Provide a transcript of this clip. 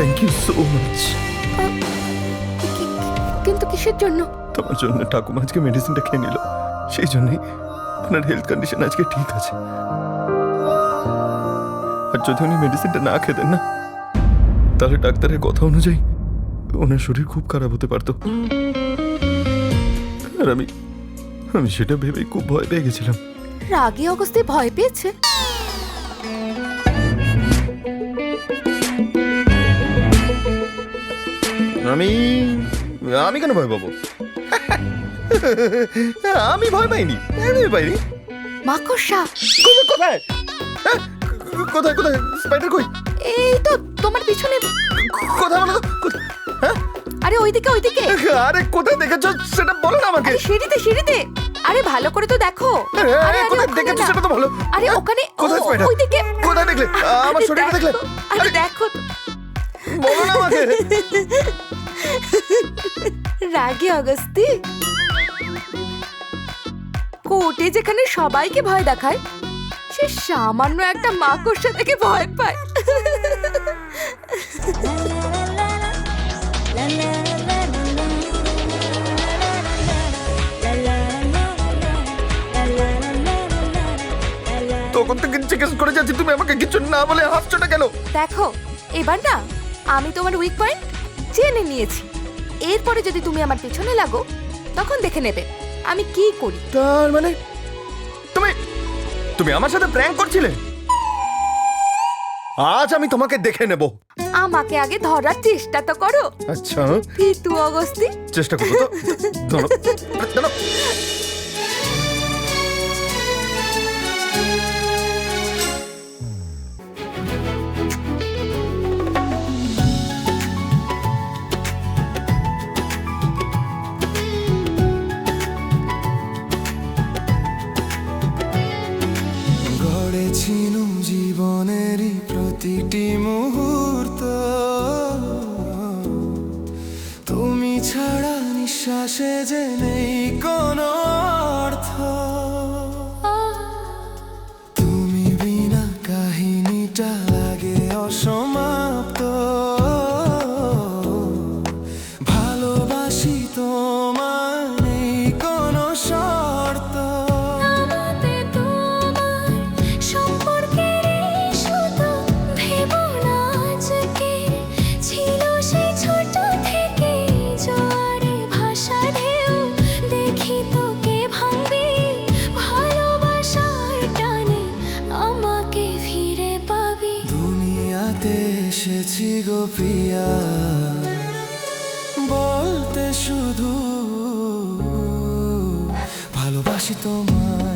Thank you so much. কিন্তু কিসের জন্য? তোমার জন্য ঠাকুমা আজকে মেডিসিনটা খেয়ে নিল, সেই জন্যই ওনার হেলথ কন্ডিশন আজকে ঠিক আছে। আর যদি উনি মেডিসিনটা না খেতেন না, তাহলে ডাক্তারের কথা অনুযায়ী ওনার শরীর খুব খারাপ হতে পারতো। আর আমি সেটা ভেবেই খুব ভয় পেয়ে গেছিলাম। রাগে অগস্তে ভয় পেয়েছে? আমি কেন ভয় পাবো? আমি ভয় পাইনি, আমি পাইনি। মাকড়সা কোথায়? হ্যাঁ? কোথায় কোথায় স্পাইডার কই? এই তো তোমার পিছনে। কোথায় বলো তো? হ্যাঁ? আরে ওইদিকে ওইদিকে। আরে কোথায় দেখেছো সেটা বলো না আমাকে। আরে সিঁড়িতে সিঁড়িতে। আরে ভালো করে তো দেখো। আরে কোথায় ওখানে দেখেছো না। সেটা তো বলো। আরে ওখানে কোথায় স্পাইডার? ওইদিকে। কোথায় দেখলে? আমার আরে শরীরটা দেখলে? দেখো, আরে দেখো তো। বলো না আমাকে। রাগে অগস্তি কোর্টে যেখানে সবাইকে ভয় দেখায়, সে সামান্য একটা মাকড়সা থেকে ভয় পায়। তখন থেকে জিজ্ঞেস করে যাচ্ছি, তুমি আমাকে কিছু না বলে হাসছোটা কেন? দেখো এবার না আমি তোমার উইক পয়েন্ট জেনে নিয়েছি। এরপরে যদি তুমি আমার পেছনে লাগো তখন দেখে নেবে আমি কি করি। তার মানে তুমি আমার সাথে প্র্যাঙ্ক করছিলে? আজ আমি তোমাকে দেখে নেব। আমাকে আগে ধরার চেষ্টা তো করো। আচ্ছা ফিতু অগস্তি। চেষ্টা করবো তো। ধরো, ধরো। গড়েছিলুম জীবনেরই প্রতিটি মুহূর্ত, তুমি ছাড়া নিঃশ্বাসে যে নেই কোনো অর্থ। তুমি বিনা কাহিনীটা লাগে অসমাপ্ত। ভালোবাসি তোমার নেই কোনো শর্ত। এসেছি গো প্রিয়া, বলতে শুধু ভালোবাসি তোমায়।